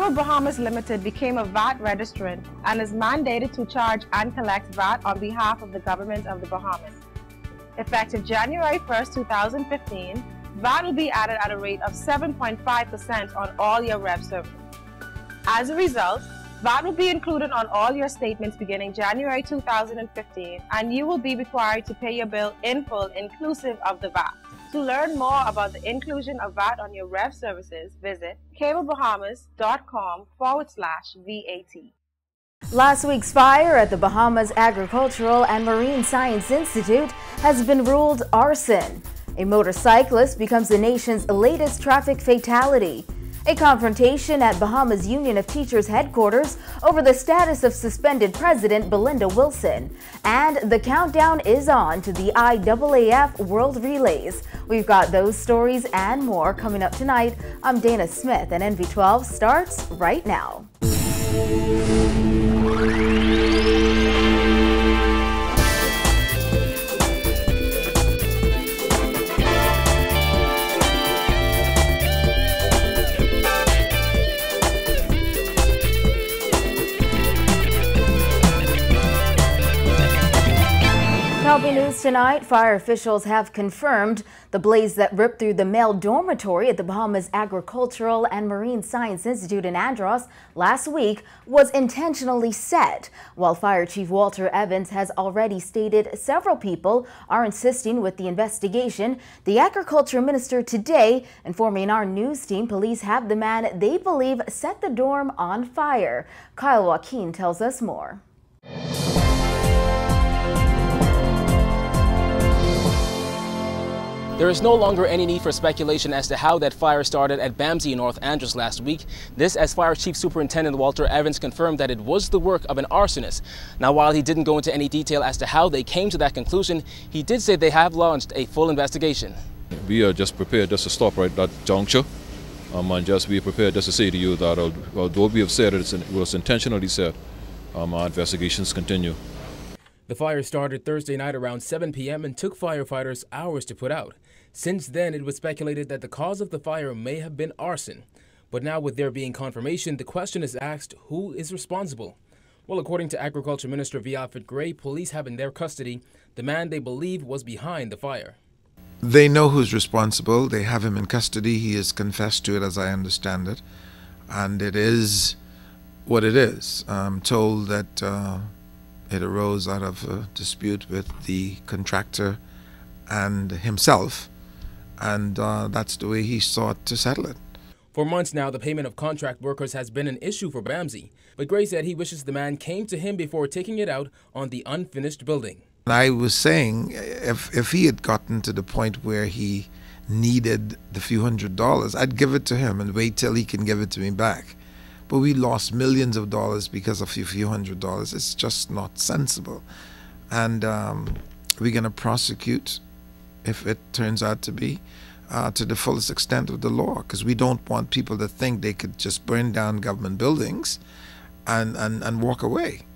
Cable Bahamas Limited became a VAT registrant and is mandated to charge and collect VAT on behalf of the government of the Bahamas. Effective January 1st, 2015, VAT will be added at a rate of 7.5% on all your rev services. As a result, VAT will be included on all your statements beginning January 2015, and you will be required to pay your bill in full inclusive of the VAT. To learn more about the inclusion of VAT on your rev services, visit cablebahamas.com/VAT. Last week's fire at the Bahamas Agricultural and Marine Science Institute has been ruled arson. A motorcyclist becomes the nation's latest traffic fatality. A confrontation at Bahamas Union of Teachers headquarters over the status of suspended President Belinda Wilson. And the countdown is on to the IAAF World Relays. We've got those stories and more coming up tonight. I'm Dana Smith, and NV12 starts right now. Helping news tonight, fire officials have confirmed the blaze that ripped through the male dormitory at the Bahamas Agricultural and Marine Science Institute in Andros last week was intentionally set. While Fire Chief Walter Evans has already stated several people are insisting with the investigation, the Agriculture Minister today informing our news team police have the man they believe set the dorm on fire. Kyle Joaquin tells us more. There is no longer any need for speculation as to how that fire started at BAMSI in North Andros last week. This as Fire Chief Superintendent Walter Evans confirmed that it was the work of an arsonist. Now, while he didn't go into any detail as to how they came to that conclusion, he did say they have launched a full investigation. We are just prepared just to stop right at that juncture and just be prepared just to say to you that although we have said it was intentionally set, our investigations continue. The fire started Thursday night around 7 p.m. and took firefighters hours to put out. Since then, it was speculated that the cause of the fire may have been arson. But now, with there being confirmation, the question is asked, who is responsible? Well, according to Agriculture Minister V. Alfred Gray, police have in their custody the man they believe was behind the fire. They know who's responsible. They have him in custody. He has confessed to it, as I understand it. And it is what it is. I'm told that it arose out of a dispute with the contractor and himself, and that's the way he sought to settle it. For months now, the payment of contract workers has been an issue for BAMSI, but Gray said he wishes the man came to him before taking it out on the unfinished building. I was saying if he had gotten to the point where he needed the few $100s, I'd give it to him and wait till he can give it to me back. But we lost millions of dollars because of a few $100s. It's just not sensible. And we're going to prosecute, if it turns out to be, to the fullest extent of the law, because we don't want people to think they could just burn down government buildings and walk away.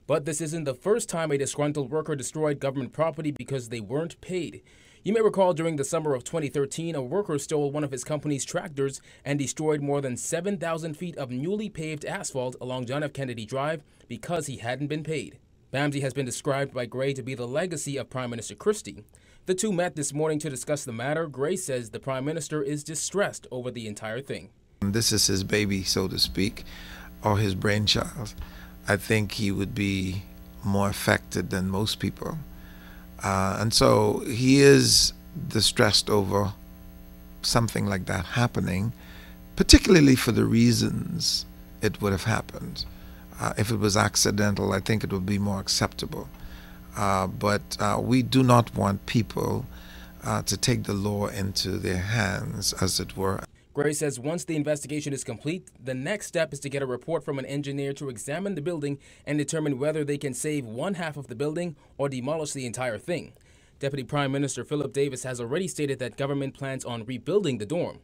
But this isn't the first time a disgruntled worker destroyed government property because they weren't paid. You may recall during the summer of 2013, a worker stole one of his company's tractors and destroyed more than 7,000 feet of newly paved asphalt along John F. Kennedy Drive because he hadn't been paid. BAMSI has been described by Gray to be the legacy of Prime Minister Christie. The two met this morning to discuss the matter. Gray says the Prime Minister is distressed over the entire thing. This is his baby, so to speak, or his brainchild. I think he would be more affected than most people. And so he is distressed over something like that happening, particularly for the reasons it would have happened. If it was accidental, I think it would be more acceptable. But we do not want people to take the law into their hands, as it were. Gray says once the investigation is complete, the next step is to get a report from an engineer to examine the building and determine whether they can save one half of the building or demolish the entire thing. Deputy Prime Minister Philip Davis has already stated that government plans on rebuilding the dorm.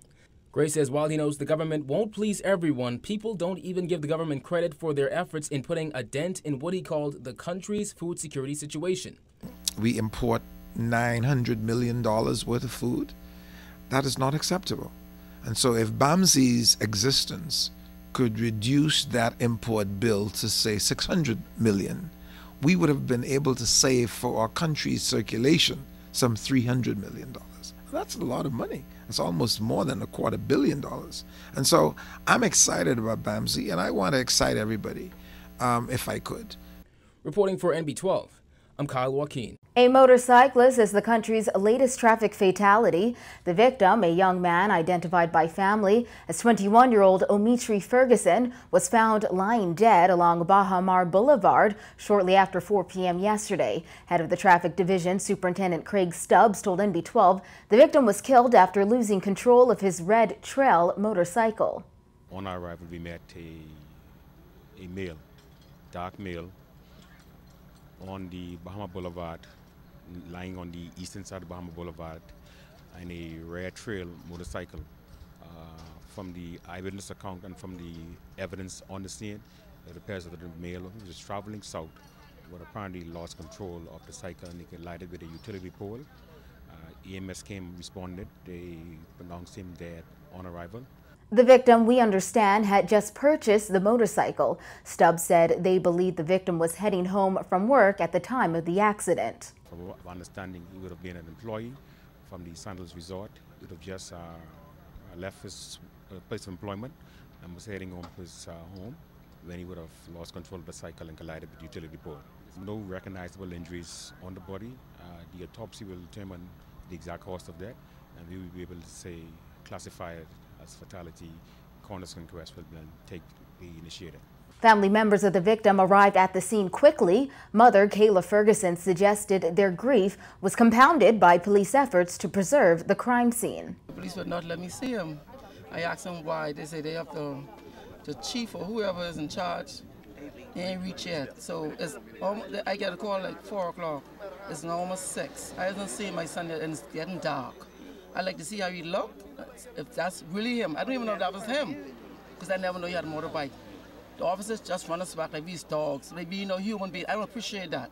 Gray says while he knows the government won't please everyone, people don't even give the government credit for their efforts in putting a dent in what he called the country's food security situation. We import $900 million worth of food. That is not acceptable. And so if BAMSI's existence could reduce that import bill to say 600 million, we would have been able to save for our country's circulation some $300 million. That's a lot of money. It's almost more than $250 million. And so I'm excited about BAMSI, and I want to excite everybody if I could. Reporting for NB12, I'm Kyle Joaquin. A motorcyclist is the country's latest traffic fatality. The victim, a young man identified by family as 21-year-old Omitri Ferguson, was found lying dead along Bahamas Boulevard shortly after 4 p.m. yesterday. Head of the Traffic Division, Superintendent Craig Stubbs, told NB12 the victim was killed after losing control of his red trail motorcycle. On our arrival, we met a male, dark male, on the Bahamas Boulevard, lying on the eastern side of Bahamas Boulevard, in a red trail motorcycle. From the eyewitness account and from the evidence on the scene, it appears that the male was traveling south, but apparently lost control of the cycle and he collided with a utility pole. EMS came, responded. They pronounced him dead on arrival. The victim, we understand, had just purchased the motorcycle. Stubbs said they believe the victim was heading home from work at the time of the accident. From our understanding, he would have been an employee from the Sandals Resort. He would have just left his place of employment and was heading home to his home when he would have lost control of the cycle and collided with the utility pole. No recognizable injuries on the body. The autopsy will determine the exact cause of that, and we will be able to say, classify it as fatality. Coroner's inquest will then be initiated. Family members of the victim arrived at the scene quickly. Mother Kayla Ferguson suggested their grief was compounded by police efforts to preserve the crime scene. The police would not let me see him. I asked them why. They say they have the chief or whoever is in charge. They ain't reached yet. So I get a call like 4 o'clock. It's now almost 6. I haven't seen my son yet and it's getting dark. I like to see how he looked, if that's really him. I don't even know if that was him, because I never know he had a motorbike. The officers just run us back like these dogs. They be human beings. I don't appreciate that.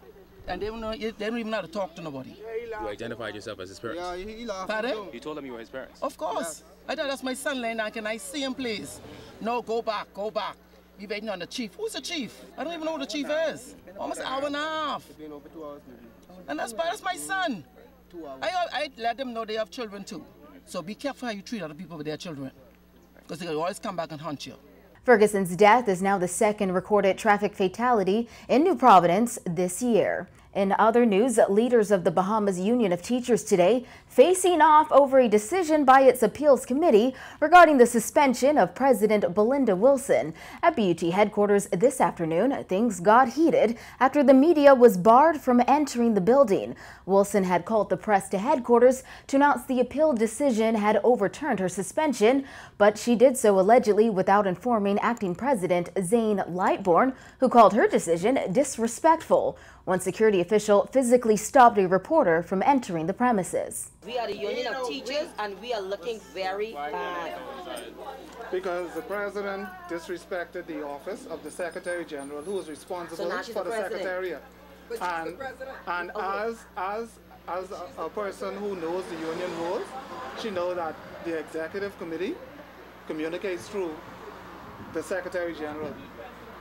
And they don't even know how to talk to nobody. You identified yourself as his parents? Yeah, he laughed. Pardon? You told them you were his parents? Of course. I thought that's my son laying down. Can I see him, please? No, go back, go back. Be waiting on the chief. Who's the chief? I don't even know who the chief is. Almost an hour and a half. And that's my son. I let them know they have children too. So be careful how you treat other people with their children, because they can always come back and hunt you. Ferguson's death is now the second recorded traffic fatality in New Providence this year. In other news, leaders of the Bahamas Union of Teachers today facing off over a decision by its appeals committee regarding the suspension of President Belinda Wilson. At BUT headquarters this afternoon, things got heated after the media was barred from entering the building. Wilson had called the press to headquarters to announce the appeal decision had overturned her suspension, but she did so allegedly without informing Acting President Zane Lightbourne, who called her decision disrespectful. One security official physically stopped a reporter from entering the premises. We are the Union of Teachers and we are looking very bad. Because the president disrespected the office of the Secretary General, who is responsible for the Secretariat. And as a person who knows the union rules, she knows that the Executive Committee communicates through the Secretary General.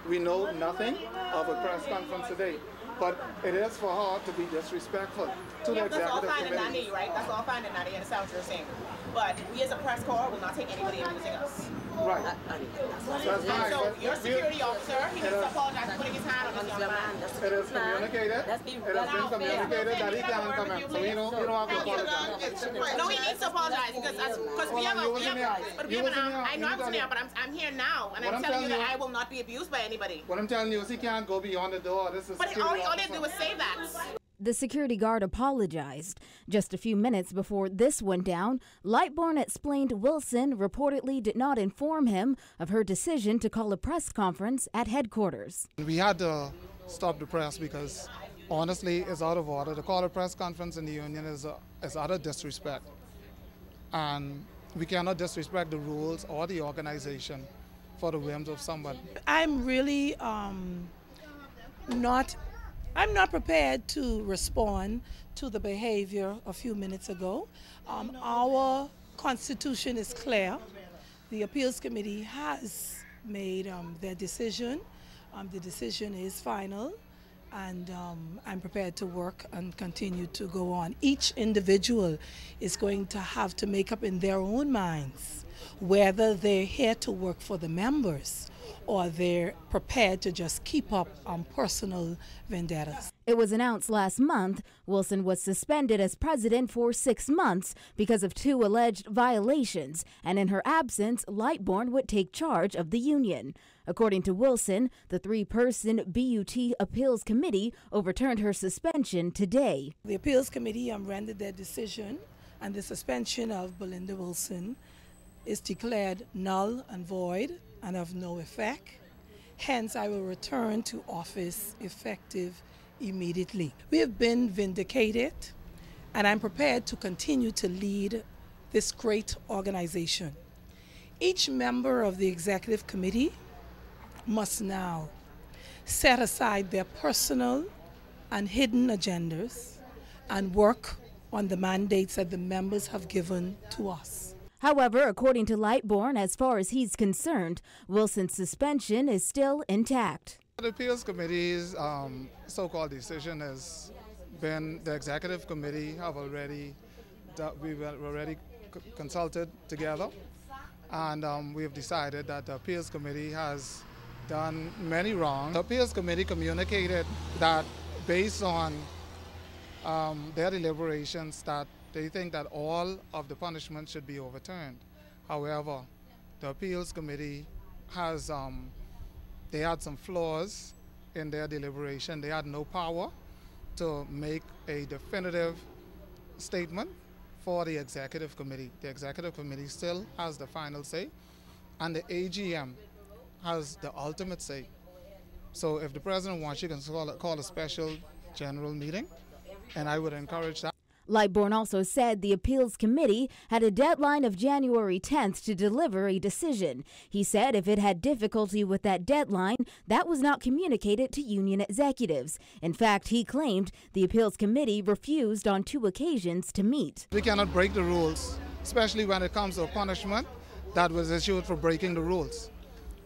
We know nothing of a press conference today. But it is for her to be disrespectful to the Executive Committee. Right? That's all fine and dandy, and it sounds what you're saying. But we as a press corps will not take anybody abusing us. Right. That's fine. So your security officer, he needs to apologize for putting his hand on this young man. It is communicated. It has been communicated that he can't come in. So you don't have to apologize. No, he needs to apologize because we have I know I'm here, but I'm here now, and I'm telling you that I will not be abused by anybody. What I'm telling you is he can't go beyond the door. This is but all he had to do was say that. The security guard apologized. Just a few minutes before this went down, Lightbourne explained Wilson reportedly did not inform him of her decision to call a press conference at headquarters. We had to stop the press because, honestly, it's out of order. To call a press conference in the union is out of disrespect. And we cannot disrespect the rules or the organization for the whims of someone. I'm really I'm not prepared to respond to the behavior a few minutes ago. Our Constitution is clear. The Appeals Committee has made their decision. The decision is final, and I'm prepared to work and continue to go on. Each individual is going to have to make up in their own minds whether they're here to work for the members or they're prepared to just keep up on personal vendettas. It was announced last month Wilson was suspended as president for 6 months because of 2 alleged violations, and in her absence, Lightbourne would take charge of the union. According to Wilson, the 3-person BUT Appeals Committee overturned her suspension today. The Appeals Committee rendered their decision, and the suspension of Belinda Wilson is declared null and void and of no effect. Hence, I will return to office effective immediately. We have been vindicated, and I'm prepared to continue to lead this great organization. Each member of the executive committee must now set aside their personal and hidden agendas and work on the mandates that the members have given to us. However, according to Lightbourne, as far as he's concerned, Wilson's suspension is still intact. The Appeals Committee's so-called decision has been, the Executive Committee have already, we've already consulted together, and we have decided that the Appeals Committee has done many wrong. The Appeals Committee communicated that based on their deliberations that they think that all of the punishment should be overturned. However, the Appeals Committee has, they had some flaws in their deliberation. They had no power to make a definitive statement for the Executive Committee. The Executive Committee still has the final say, and the AGM has the ultimate say. So if the President wants, you can call a special general meeting, and I would encourage that. Lightbourne also said the Appeals Committee had a deadline of January 10th to deliver a decision. He said if it had difficulty with that deadline, that was not communicated to union executives. In fact, he claimed the Appeals Committee refused on 2 occasions to meet. We cannot break the rules, especially when it comes to a punishment that was issued for breaking the rules.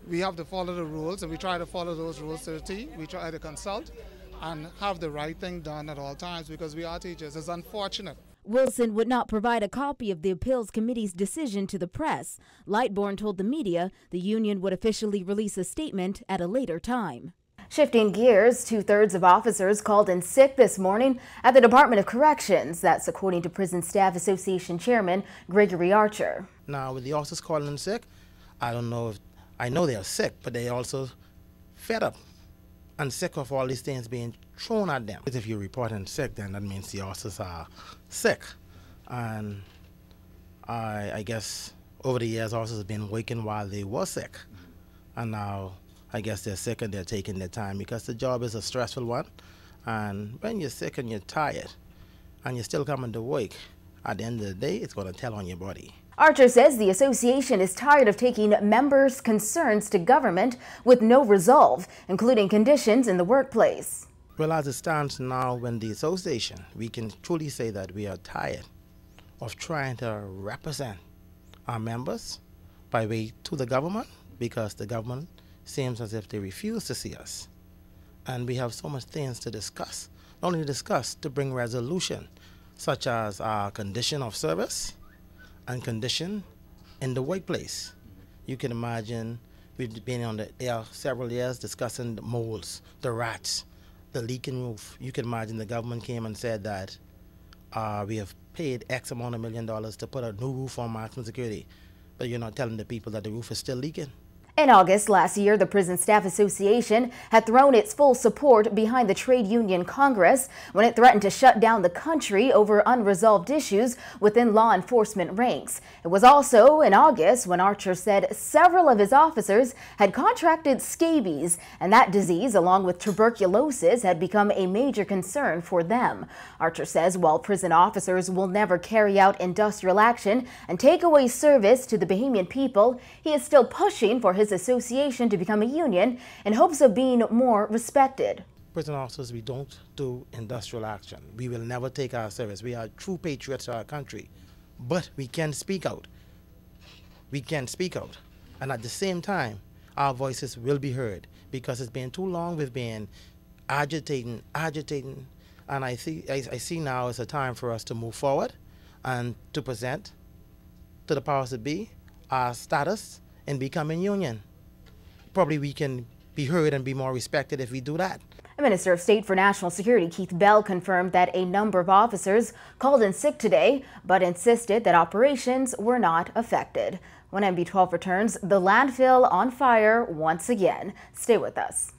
We have to follow the rules, and we try to follow those rules to the T. We try to consult and have the right thing done at all times because we are teachers. It's unfortunate. Wilson would not provide a copy of the Appeals Committee's decision to the press. Lightbourne told the media the union would officially release a statement at a later time. Shifting gears, 2/3 of officers called in sick this morning at the Department of Corrections. That's according to Prison Staff Association Chairman Gregory Archer. Now, with the officers calling in sick, I know they are sick, but they also fed up and sick of all these things being thrown at them. If you're reporting sick, then that means the officers are sick. And I guess over the years, officers have been working while they were sick. And now I guess they're sick and they're taking their time because the job is a stressful one. And when you're sick and you're tired and you're still coming to work, at the end of the day, it's going to tell on your body. Archer says the association is tired of taking members' concerns to government with no resolve, including conditions in the workplace. Well, as it stands now, when the association, we can truly say that we are tired of trying to represent our members by way to the government, because the government seems as if they refuse to see us. And we have so much things to discuss, not only discuss, to bring resolution, such as our condition of service and condition in the workplace. You can imagine we've been on the air several years discussing the molds, the rats, the leaking roof. You can imagine the government came and said that we have paid X amount of $1 million to put a new roof on maximum security, but you're not telling the people that the roof is still leaking. In August last year, the Prison Staff Association had thrown its full support behind the Trade Union Congress when it threatened to shut down the country over unresolved issues within law enforcement ranks. It was also in August when Archer said several of his officers had contracted scabies, and that disease, along with tuberculosis, had become a major concern for them. Archer says while prison officers will never carry out industrial action and take away service to the Bahamian people, he is still pushing for his association to become a union in hopes of being more respected. Prison officers, we don't do industrial action. We will never take our service. We are true patriots to our country, but we can speak out. We can speak out. And at the same time, our voices will be heard, because it's been too long we've been agitating, and I see now it's a time for us to move forward and to present to the powers that be our status in becoming union. Probably we can be heard and be more respected if we do that. Minister of State for National Security Keith Bell confirmed that a number of officers called in sick today, but insisted that operations were not affected. When MB12 returns, the landfill on fire once again. Stay with us.